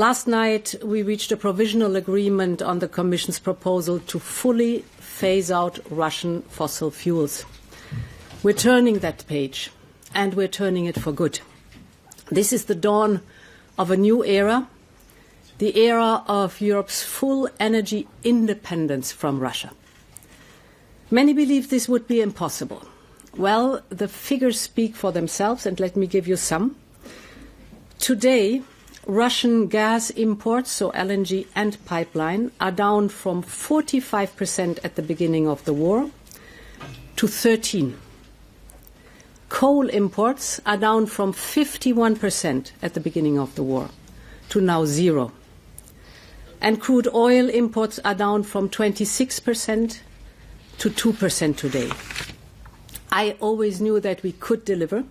Last night, we reached a provisional agreement on the Commission's proposal to fully phase out Russian fossil fuels. We're turning that page, and we're turning it for good. This is the dawn of a new era, the era of Europe's full energy independence from Russia. Many believe this would be impossible. Well, the figures speak for themselves, and let me give you some. Today, Russian gas imports, so LNG and pipeline, are down from 45% at the beginning of the war to 13%. Coal imports are down from 51% at the beginning of the war to now 0%. And crude oil imports are down from 26% to 2% today. I always knew that we could deliver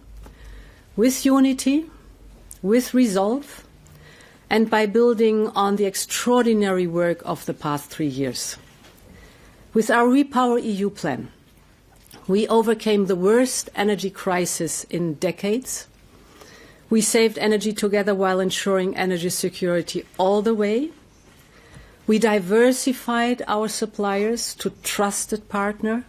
with unity, with resolve, and by building on the extraordinary work of the past 3 years. With our Repower EU plan, we overcame the worst energy crisis in decades. We saved energy together while ensuring energy security all the way. We diversified our suppliers to trusted partner,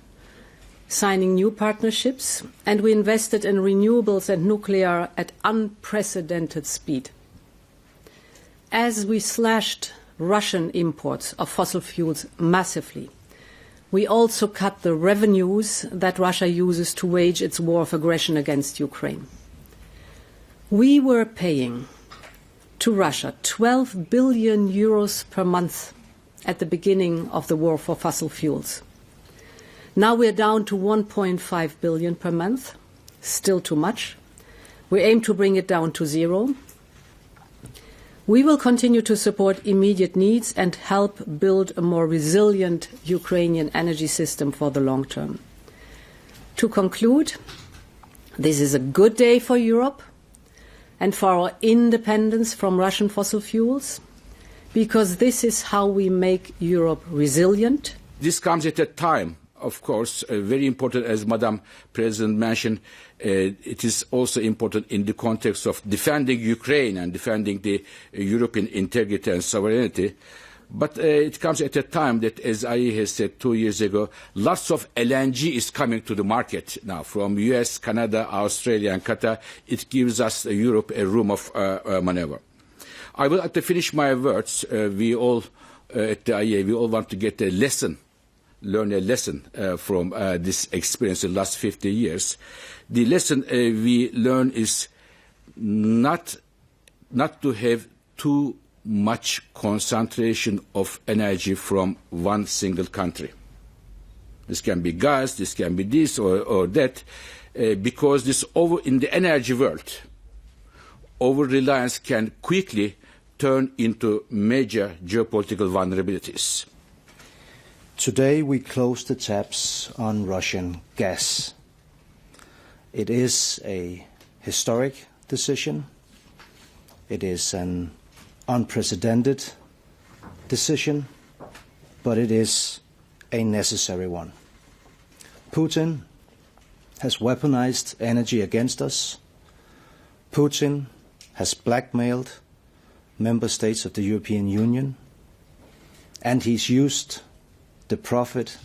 signing new partnerships, and we invested in renewables and nuclear at unprecedented speed. As we slashed Russian imports of fossil fuels massively, we also cut the revenues that Russia uses to wage its war of aggression against Ukraine. We were paying to Russia 12 billion euros per month at the beginning of the war for fossil fuels. Now we're down to 1.5 billion per month, still too much. We aim to bring it down to 0. We will continue to support immediate needs and help build a more resilient Ukrainian energy system for the long term. To conclude, this is a good day for Europe and for our independence from Russian fossil fuels, because this is how we make Europe resilient. This comes at a time, of course, very important, as Madam President mentioned. It is also important in the context of defending Ukraine and defending the European integrity and sovereignty. But it comes at a time that, as I has said 2 years ago, lots of LNG is coming to the market now from US, Canada, Australia and Qatar. It gives us, Europe, a room of maneuver. I will, to finish my words, we all at the IEA, we all want to get a lesson, learn a lesson from this experience in the last 50 years. The lesson we learn is not to have too much concentration of energy from one single country. This can be gas, this can be this or that, because this in the energy world, over-reliance can quickly turn into major geopolitical vulnerabilities. Today we close the taps on Russian gas. It is a historic decision. It is an unprecedented decision, but it is a necessary one. Putin has weaponized energy against us. Putin has blackmailed member states of the European Union, and he's used the profit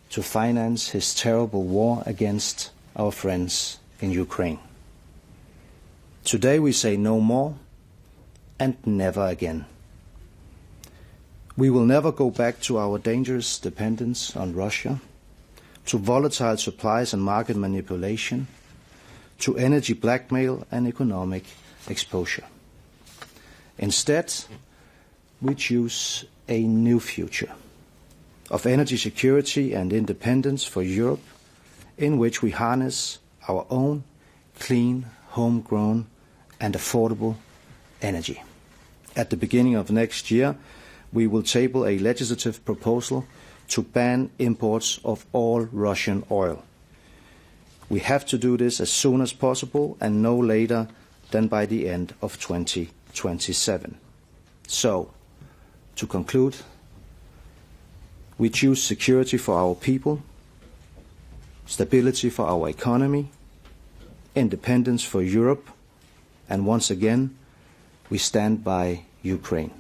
to finance his terrible war against our friends in Ukraine. Today we say no more and never again. We will never go back to our dangerous dependence on Russia, to volatile supplies and market manipulation, to energy blackmail and economic exposure. Instead, we choose a new future of energy security and independence for Europe, in which we harness our own clean, homegrown and affordable energy. At the beginning of next year, we will table a legislative proposal to ban imports of all Russian oil. We have to do this as soon as possible and no later than by the end of 2027. So, to conclude, we choose security for our people, stability for our economy, independence for Europe, and once again, We stand by Ukraine.